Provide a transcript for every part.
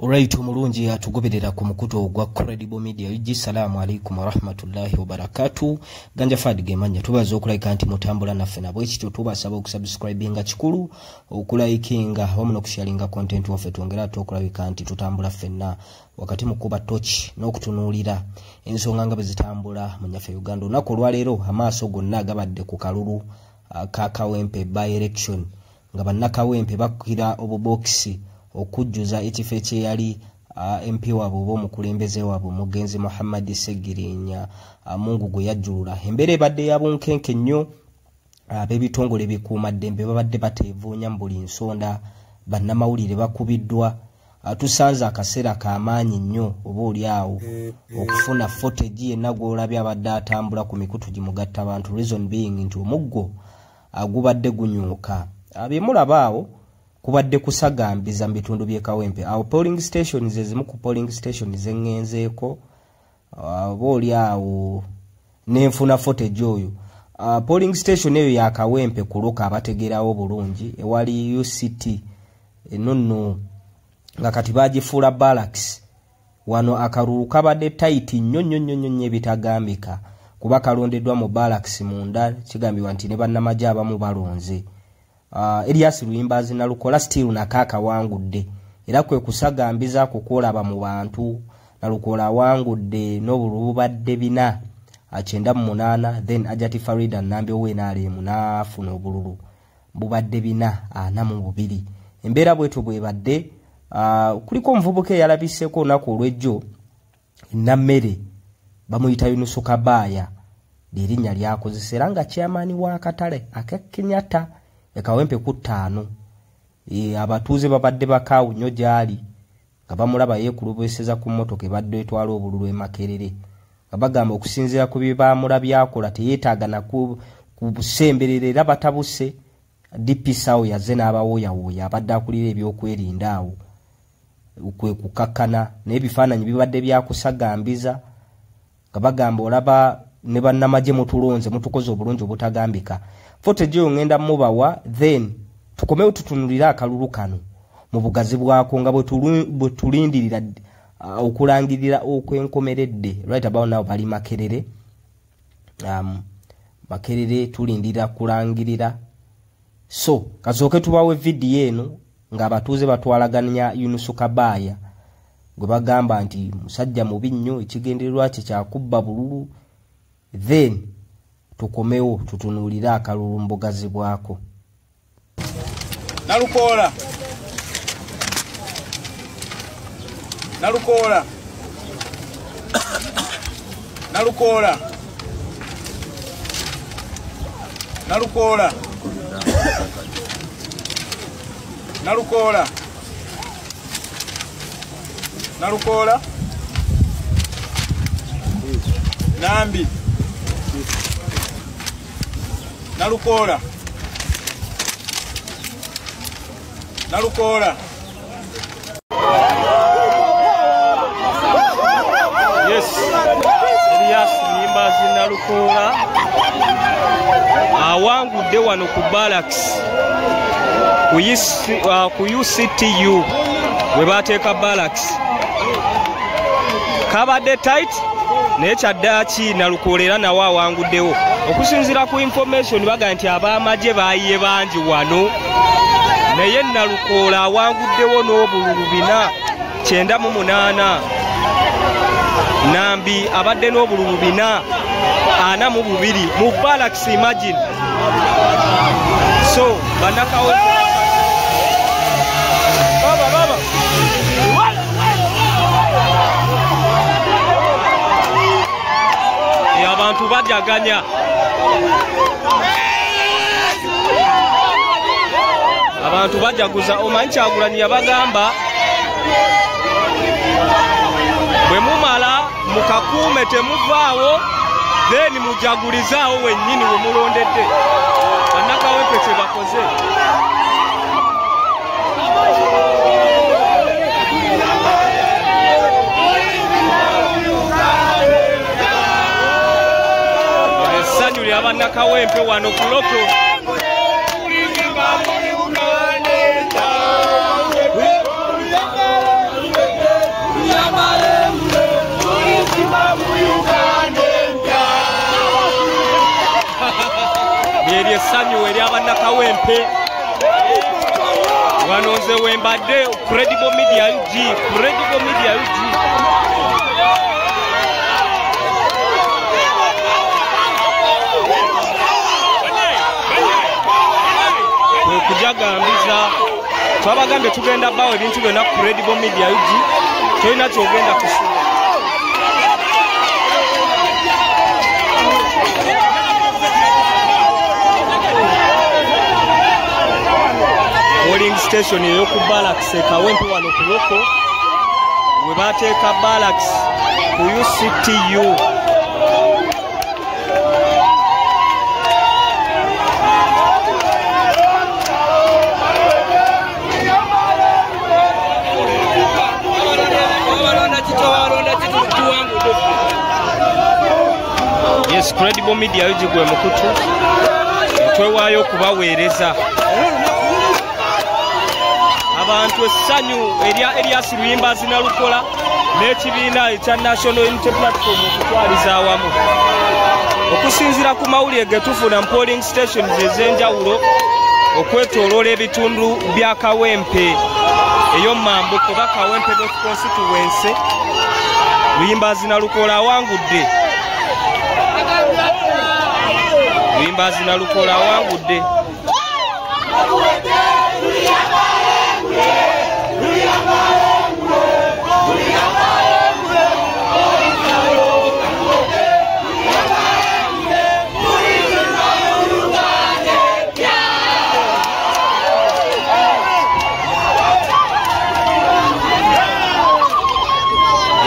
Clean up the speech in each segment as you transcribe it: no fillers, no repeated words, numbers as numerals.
Alright, umurungi atugoberera ku mukuto gwa Credible Media. Assalamu alaikum wa rahmatullahi wa barakatuh. Ganja Fadige manya tubaza okulika anti mutambula naffe nabo ekityo tubasaba okusubscribinga kikulu okulayikinga wamu n'okusharinga content waffe twongera tukulabika anti tutambula ffenna wakati mukuba torch n'okutunuulira ensonga nga bezitambula mu nyaffe Uganda. Olunaku olwaleero amaaso gonna gabadde ku kalulu ka Kawempe by election nga bannakawempe bakira obubokisi okujjuza ekifo ekyeyali MP wabwe omukulembeze wabwe Mugenzi Muhammad Segirinya Mungu gwe yajjulula. Embere badde yabunkenke nnyo ab'ebitongole bikuuma ddembe babadde bateevuunya mu buli nsonda, bannamawulire bakubiddwa. Tusanze akaseera k'amaanyi nnyo oba oli awo okufuna footage yenna gw'olabye abadde atambula ku mikutu gimugatta abantu, reason being nti omuggo gubadde gunyuuka. Abemulaba awo kubadde kusagambiza mu bitundu by'e Kawempe. Awo polling stations ezimu ku polling stations zengenzeeko booli awo nenfuna footage oyo. Polling station eyo ya Kawempe kuluka abategerawo bulungi ewali UCT enonno nga kati bagifuula barracks. Wano akalulu kabadde tight nnyo ebitagambika kuba kalondeddwa mu barracks munda, kigambibwa nti ne bannamagye abamu balonze. Elias Luyimbazi Nalukola still nakaka wangudde era kwe kusagambiza kukolaba mu bantu. Nalukola wangudde n'obululu badde 498, then Ajati Farida Nambe wenale munafuna obululu bubadde 442. Embeera bwetu bwebadde kuliko omuvubuka yalabiseko nako olwejjo Nammere bamuyita Yunusu Kabaya lirinnya lyakozesera nga chairman wa katale akakinyata Kawempe ku 5. Abatuuze babadde bakaawu nnyo gyali nga bamulaba yeekulubeseza ku mmotoka ebadde etwala obululu e Makerere nga bagamba okusinziira ku bibamula byakola teyeetaaga na kubusemberera era batabuse. DP Sawo yazze n'abawooyawooya abadde akulira ebyokwerinda awo kwe kukakkana n'ebifaananyi bibadde byakusagambiza nga bagamba olaba ne bannamagye mutulonze mutukoze obulungi obutagambika. Footage ngenda mubawa then tukomewo tutunulira akalulu kano mu bugazi bwako nga bwe tulindirira okulangirira okwenkomeredde. Right about now bali Makerere. Makerere tulindira kulangirira. So kazooke tubawe video eno nga abatuuze batwalaganya Yunusu Kabaya gwe bagamba nti musajja mubi nnyo ekigendererwa kye kyakubba bululu, then tukomewo tutunulira akalulu mbugazi bwako. Nalukola Nalukola Nalukola Nalukola Nalukola Nalukola Nambi Nalukola Nalukola. Yes, Elias Luyimbazi Nalukola awangudde wano ku barracks ku UCTU we bateeka barracks. Kabadde tight naye kyaddaaki Nalukola era nawe awanguddewo. Okusinziira ku information baga nti ab'amagye baayiye bangi wano naye Nalukola awanguddewo n'obululu 498. Nambi abadde n'obululu 442 mu barracks, imagine. So bannakawempe baba abantu bajaganya. Abantu bajaguza. Omanyi Kyagulanyi yabagamba bwe mumala mukakuume temuvaawo then mujagulizaawo wennyini we mulondedde. Bannakawempe kye bakoze. Essanyu lya bannakawempe wano ku Loko. lyessanyu eri abannakawempe wano nze wembadde Credible Media UG okujagambiza twabagambye tugenda bawo ebintu byonna ku Credible Media UG tolina kyogenda kusula. Polling station eyoku Barracks Kawempe wano ku Loko we bateeka Barracks ku UCTU. Yes, Credible Media UG gwe mukutu twewaayo okubaweereza abantu essanyu Elias Luyimbazi Nalukola n'ekibiina ekya National Unity Platform okutwaliza awamu okusinziira ku mawulire ge tufuna mu polling stations ez'enjawulo okwetooloola ebitundu bya Kawempe ey'omumambuko ba Kawempe North Constituency. Luyimbazi Nalukola awangudde. Luyimbazi Nalukola awangudde.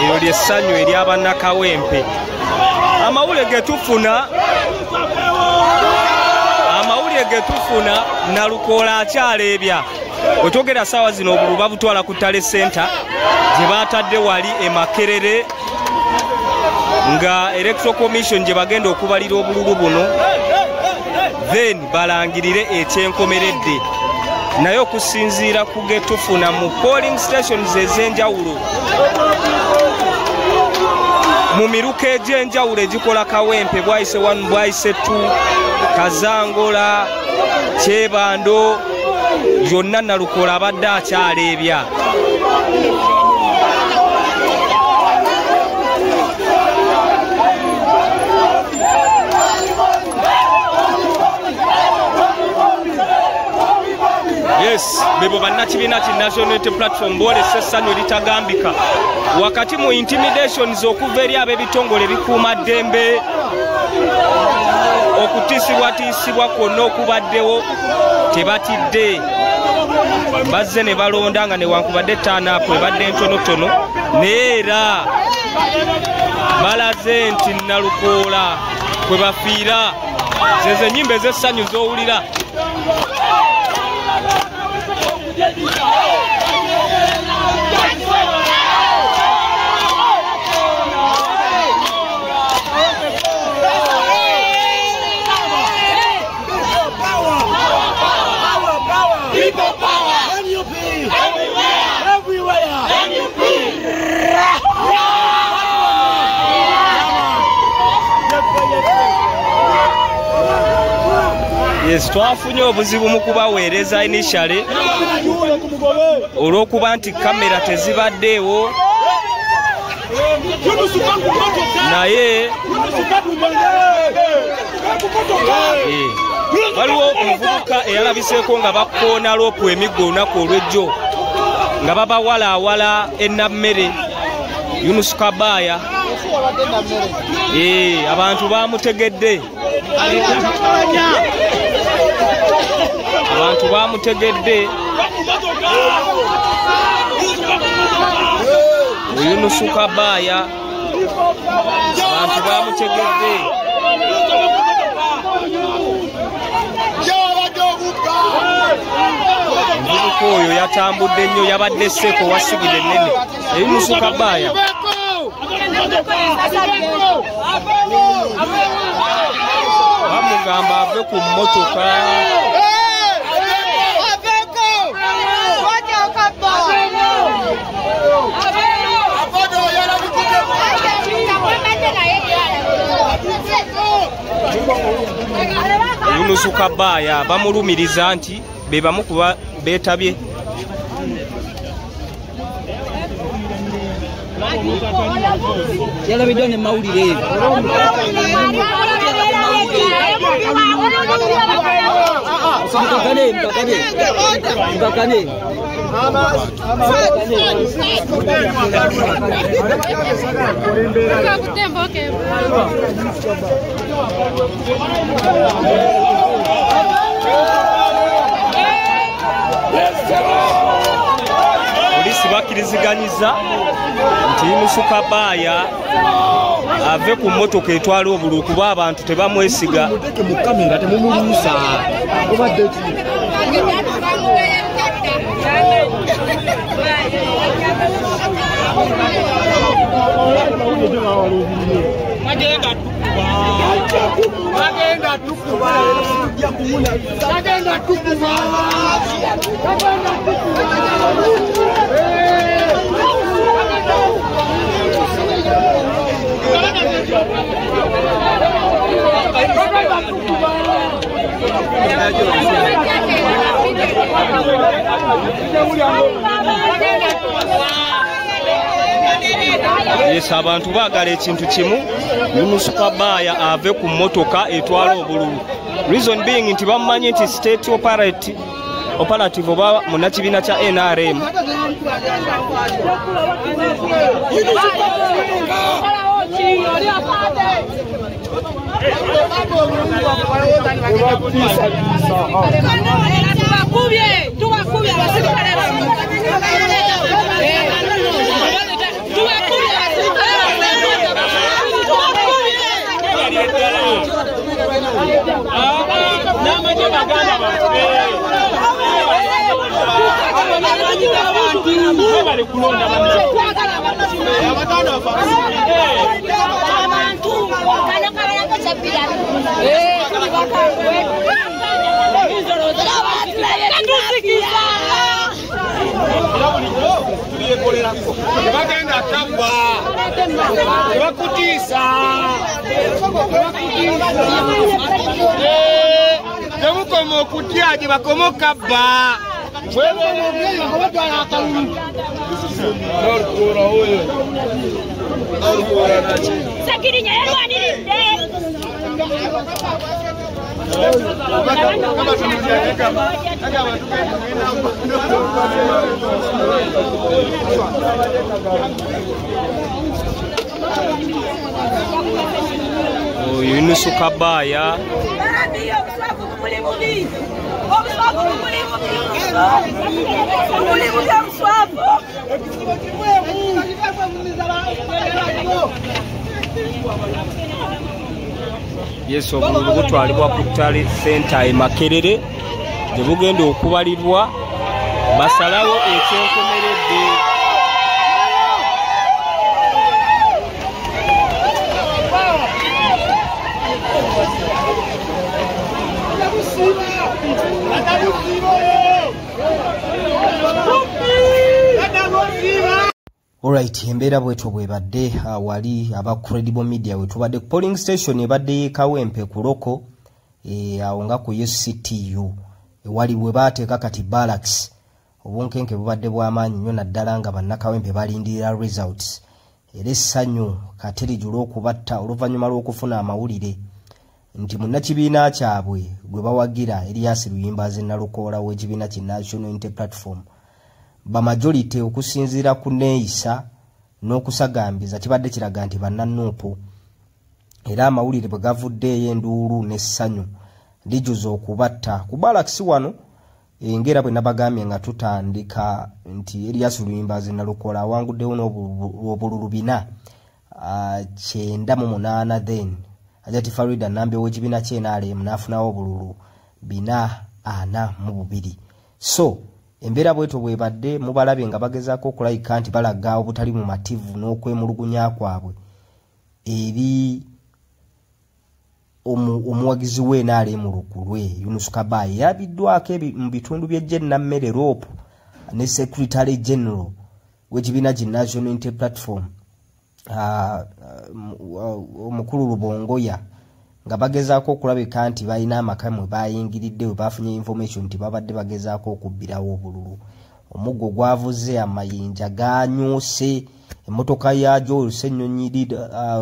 Eyo lyessanyu eri abannakawempe. Amawulire ge tufuna Nalukola akyaleebya. Wetwogera ssaawa zino obululu babutwala ku Ttale Center gye baatadde wali e Makerere nga Electoral Commission gye bagenda okubalira obululu buno then balangirire ekyenkomeredde. Naye okusinziira ku ge tufuna mu polling stations ez'enjawulo mu miruka egy'enjawulo egikola Kawempe Bwayise 1 Bwayise 2 Kazangola Kyebando yonna Nalukola abadde akyaleebya. Yes, bebo bannakibiina ki National Unity Platform boolesa essanyu eritagambika wakati mu intimidations okuva eri ab'ebitongole bikuuma ddembe okutiisibwatiisibwa kwonna okubaddewo tebatidde bazze ne balonda nga newankubadde ttaanaapu ebadde ntonotono naye era balaze nti Nalukola kwe bafiira zezo ennyimba ez'essanyu z'owulira. Yes, twafunye obuzibu mu kubaweereza initially olw'okuba nti kamera tezibaddeewo naye waliwo omuvubuka eyalabiseeko nga bakoona loopu emiggo olunaku olw'ejjo nga babawalaawala ennammere Yunus Kabaya. Abantu bamutegedde. Abantu bamutegedde. Yunus Kabaya. Abantu bamutegedde. Omuvubuka oyo yatambudde nnyo yabadde Sseko wasigire ennene. Yunus Kabaya. Bamugamba ave ku mmotoka. Yunus Yunus Kabaya bamulumiriza nti be bamu kuba beetabye. Yala bidone mawulire. Mbakane. Polisi bakiriziganyiza nti Yunus Kabaya ave ku mmotoka etwala obululu kuba abantu tebamwesiga. Yes, abantu baagala ekintu kimu, Yunus Kabaya ave ku mmotoka etwala obululu. Reason being nti bamanyi nti state operative oba munnakibiina kya NRM Yunus Kabaya Yes, obululu butwalibwa ku ttale center e Makerere gye bugenda okubalirwa basalawo ekyenkomeredde. Alright, embeera bwetu bwebadde wali aba Credible Media wetubadde ku polling station ebadde Kawempe ku Loko awo nga ku UCTU wali bwe baateeka kati barracks obunkenke bubadde bw'amaanyi nnyo naddala nga bannakawempe balindirira results era essanyu kateriju lw'okubatta oluvannyuma lw'okufuna amawulire nti munnakibiina kyabwe gwe bawagira Erias Luyimbaze Nalukoola w'ekibiina ki National Unity Platform bamajority okusinziira ku neeyisa n'okusagambiza kibadde kiraga nti bannanuupu era amawulire bwe gavuddeeyo enduulu n'essanyu lijuza okubatta ku barracks wano engera bwe nabagambye nga tutandika nti Erias Luyimbaze Nalukoola awanguddewo n'obululu 98 then Ajati Farida Nambe w'ekibiina kye NRM n'afunawo obululu 442. So embeera bweto bwebadde mubalabye nga bagezaako okulayika nti balaga obutali mu mativu n'okwemulugunya kwabwe eri omuwagizi we NRM Lukulwe Yunus Kabaya yabiddwako mu bitundu by'ejje Nammere Rope ne Secretary General w'ekibiina ki National Unity Platform omukulu Lubongoya nga bagezaako okulabika nti balina amaka mwe bayingiridde we bafunye information nti babadde bagezaako okubbirawo obululu. Omuggo gwavuze, amayinja ganyuse, emmotoka ya Joel Ssenyonyi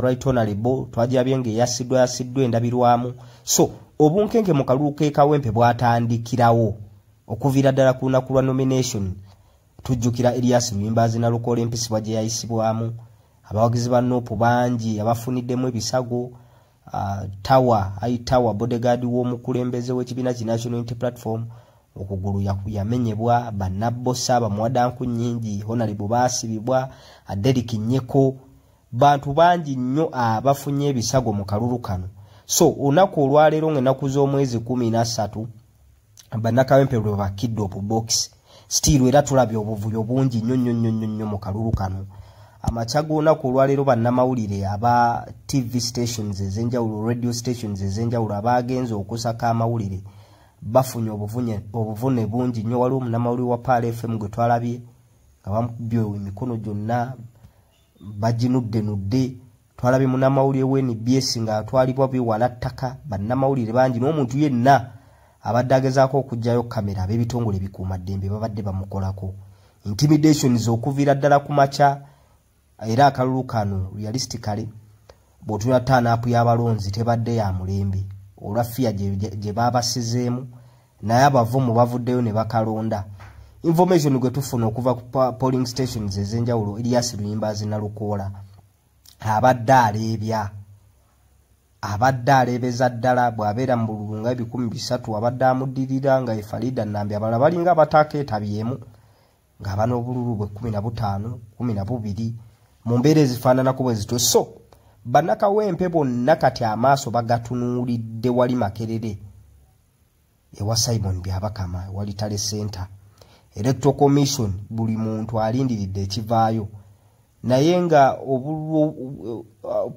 Right Honorable twajabye ng'eyasiddwa endabirwamu. So obunkenke mu kalulu k'e Kawempe bwatandikirawo okuviira ddala ku lunaku lwa nomination. Tujjukira Elias Luyimbazi Nalukoola empisibwa gye yayisibwamu, abawagizi ba Nuupu bangi abafuniddemu ebisago. Tower bodyguard w'omukulembeze w'ekibiina ki National Unity Platform okugulu yamenyebwa, bannabbosa bamuwadanku nnyingi, Honorable baasibibwa, Derrick Nyeko, bantu bangi nnyo abafunye ebisago mu kalulu kano. So olunaku olwaleero ng'ennaku z'omwezi 13 bannakawempe lwe bakidde opu box still era tulabye obuvuyo bungi nnyo mu kalulu kano. Amacha g'olunaku olwaleero bannamawulire aba TV stations ez'enjawulo, radio stations ez'enjawulo abaagenze okusaka amawulire bafunye obuvune bungi nnyo. Waliwo munnamawulire wa Pal FM gwe twalabye nga bamukubye emikono gyonna baginudde. Twalabye munnamawulire w'NBS nga atwalibwa biwala ttaka. Bannamawulire bangi n'omuntu yenna abadde agezaako okugyayo kamera ab'ebitongole bikuumaddembe babadde bamukolako. Intimidations okuviira ddala ku maca. Era akalulu kano realistically bw'otula turn-up y'abalonzi tebadde ya mulembe olwa fiya gye baabasizeemu, naye abavumu bavuddeyo ne bakalonda. Information gwe tufuna okuva ku polling stations ez'enjawulo, Elias Luyimbazi Nalukoola abadde aleebeza ddala bw'abeera mu bululu nga 300 abadde amuddirira nga Farida Nambi abalala balinga abataakeetabyemu nga bano obululu bwe 15 12 mu mbeera ezifaananako bwe zityo. So bannakawempe bonna kati amaaso bagatunuulidde wali Makerere ewa Simon Byabakama wali Tale Center. Electoral Commission buli muntu alindiridde ekivaayo, naye nga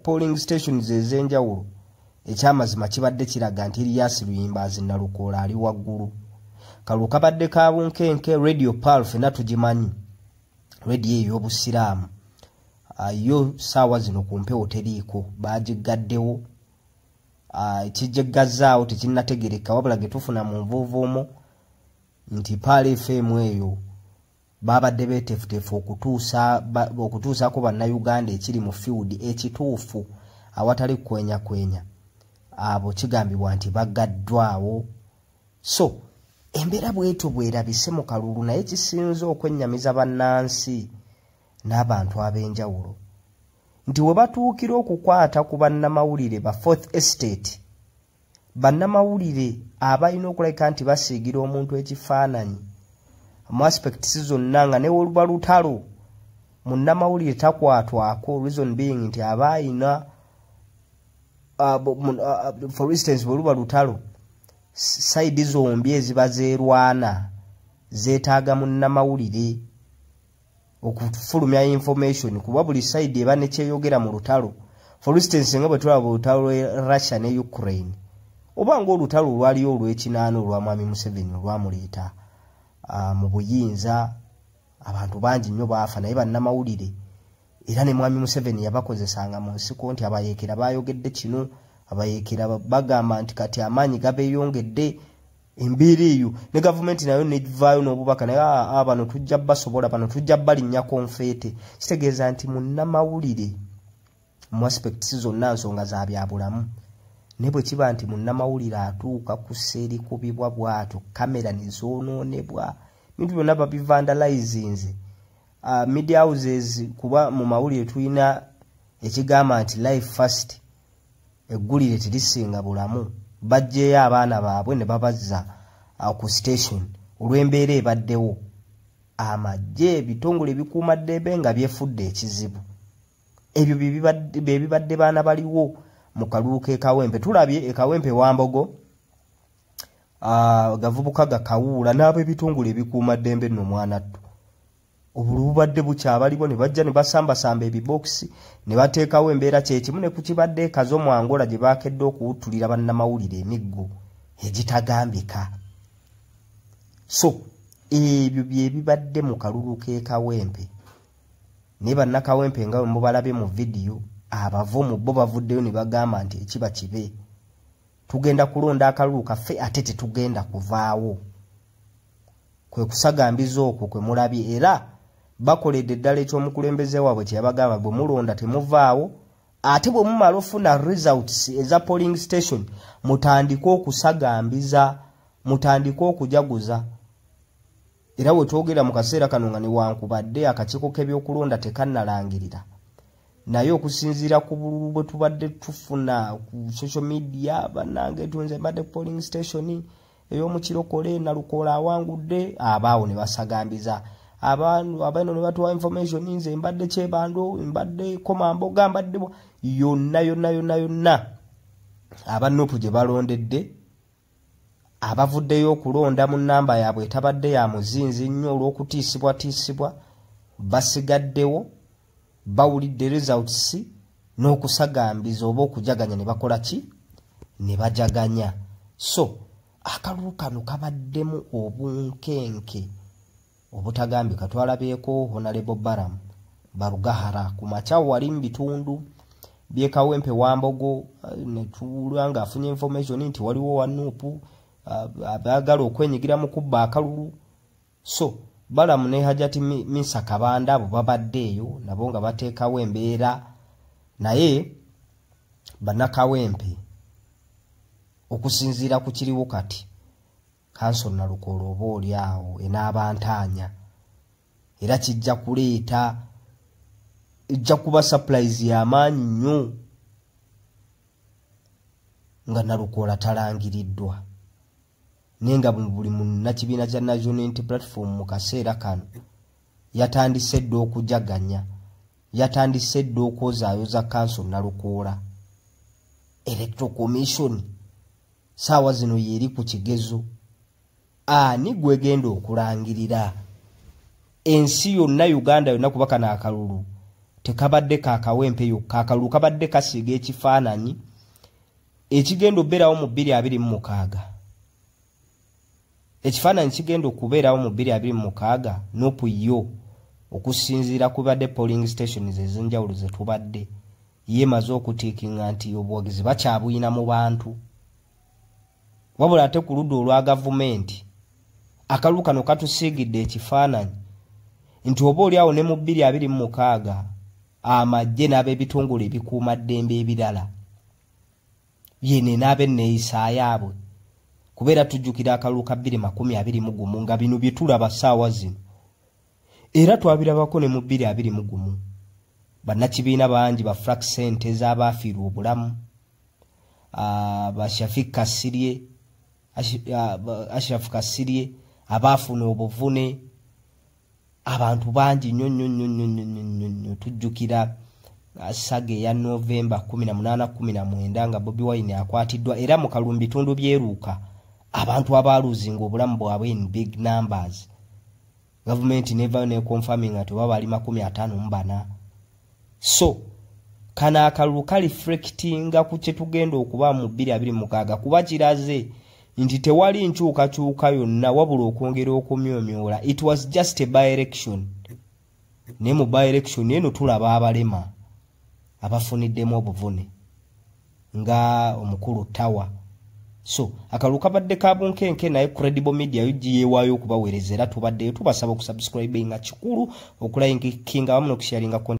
polling stations ez'enjawulo ekyamazima kibadde kiraga nti Elias Luyimbazi Nalukoola ali waggulu. Kalulu kabadde ka bunkenke. Radio Pal fena tugimanyi, radio ey'obusiraamu yo saawa zino ku mpewo teriiko, baagigaddewo. Ekijjeggazaawo tekinnategereka, wabula ge tufuna mu nvuuvuumo nti Pal FM eyo babadde beeteefuteefu okutuusaako bannayuganda ekiri mu field ekituufu awatali kwenya abo kigambibwa nti bagaddwawo. So embeera bwetyo bwerabise mu kalulu, naye kisinze okwennyamiza bannansi n'abantu ab'enjawulo nti we batuukira okukwata ku bannamawulire ba Fourth Estate, bannamawulire abalina okulabika nti basiigira omuntu ekifaananyi mu aspects zonna, nga ne oluba lutalo munnamawulire takwatwako, reason being nti abaayina for instance bwe luba lutalo side zombi eziba zeerwana zeetaaga munnamawulire okufulumya information kuba buli side eba ne kyeyogera mu lutalo. For instance nga bwe tulaba olutalo lwa Russia ne Ukraine, oba ng'olutalo olwaliyo olw'ekinaana olwa Mwami Museveni olwamuleeta mu buyinza, abantu bangi nnyo baafa, naye bannamawulire era ne Mwami Museveni yabakozesanga mu nsiko nti abayeekera baayogedde kino, abayeekera bagamba nti kati amaanyi gabeeyongedde. Embeera eyo ne gavumenti nayo nevaayo n'obubaka naye bano tujja basobola, bano tujja balinnya konfeete. Kitegeeza nti munnamawulire mu aspects zonna nsonga za byabulamu, ne bwe kiba nti munnamawulire atuuka ku sseeri kubibwa bw'atyo, kamera ne zoonoonebwa, bintu byonna babivandalizinze. Media houses kuba mu mawulire tulina ekigamba nti life first, eggulire terisinga bulamu, bajjeyo abaana baabwe ne babazza ku station olw'embeera ebaddewo. Amagye ebitongole ebikuumaddembe nga byefudde ekizibu. Ebyo bye bibadde baana baliwo mu kalulu k'e Kawempe. Tulabye e Kawempe Wambogo gavubuka gakawuula n'ab'ebitongole ebikuumaddembe nno mwanattu. Obululu bubadde bukyabaliwo ne bajja ne basambasamba ebibokisi ne bateekawo embeera kyekimu ne ku kibadde ekazo mu Angola gye baakedde okuwuttulira bannamawulire emiggo egitagambika. So ebyo bye bibadde mu kalulu k'e Kawempe. Ne bannakawempe nga bwe mubalabye mu vidiyo, abavumu bo bavuddeyo ne bagamba nti ekiba kibe. tugenda kulonda akalulu kaffe ate tetugenda kuvaawo. Kwe kusagambiza okwo kwe mulabye era bakoledde ddala ekyomukulembeze waabwe kye yabagamba bwe mulonda temuvaawo ate bwe mumala ofuna results eza polling station mutandika okusagambiza mutandika okujaguza. Era bwe twogera mu kaseera kano nga newankubadde akakiiko k'ebyokulonda tekannalangirira naye okusinziira ku bululu bwe tubadde tufuna ku social media bannange tunze mbadde polling station ey'omukirokole Nalukoola awangudde abaawo ne basagambiza abaino ne batuwa information nze mbadde Kyebando mbadde Komamboga mbadde yonna abanupu gye balondedde abavuddeyo okulonda mu nnamba yaabwe etabadde ya muzinzi nnyo olw'okutiisibwa basigaddewo bawulidde results n'okusagambiza oba okujaganya ne bakola ki ne bajaganya. So akalulu kano kabaddemu obunkenke obutagambika. Twalabyeko Honorable Baramu Barugahara ku makya wali mu bitundu by'e Kawempe Wambogo ne tulanga afunye information nti waliwo wanupu abagala okwenyigira mu kubba akalulu. So Balamu ne Hajati Misa Kabanda abo babaddeeyo nabo nga bateekawo embeera naye bannakawempe okusinziira ku kiriwo kati kanso Nalukoola oba oli awo enaabantaanya era kijja kuleeta ejja kuba surprise y'amaanyi nnyo nga Nalukoola talangiriddwa. Nenga buli munnakibiina kya National Unity Platform mu kaseera kano yatandise dda okujaganya yatandise dda okwozaayoza kanso Nalukoola. Electoral Commission saawa zino yeri ku kigezo ani gwegenda okulangirira ensi yonna Uganda yonna kuba kana akalulu tekabadde kakawempe yokka akalulu kabadde kasiiga ekifaananyi ekigenda obeerawo mu 2026 ekifaananyi kigenda okubeerawo mu 2026 nopu yo okusinziira ku badde polling stations ez'enjawulo ze tubadde yeemaze okutiikinga nti obuwagizi bakyabuyina mu bantu wabula ate ku ludda olwa gavumenti akalulu kano katusiigidde ekifaananyi nti oba oli awo ne mu 2026 amagye n'ab'ebitongole ebikuuma ddembe ebirala yene n'abenneeyisa yaabwe kubeera tujjukira akalulu ka 2021 nga bino bye tulaba ssaawa zino era twabirabako ne mu 2021 bannakibiina bangi ba Frank Ssente ez'abaafiirwa obulamu Ashraf Kasirye abaafuna obuvune abantu bangi nnyo tujjukira Sage ya November 18-19 nga Bobi Wine akwatiddwa era mu kalulu bitundu byeruuka abantu abaluzinga obulamu bwabwe in big numbers. Government never ne confirming ati bali 54. So kana akalulu kali reflectinga ku kye tugenda okuba mu 2026 kuba kiraze nti tewali nkyukakyuka yonna wabula okwongera okumyomyola. It was just a by election. Ne mu by election eno tulaba abalema abafuniddemu obuvune nga omukulu Tawa. So akalulu kabadde kabunkenke naye Credible Media yugiyeewaayo okubaweereza era tubaddeyo tubasaba okusubscribinga kikulu okulayikinga wamu n'okusharinga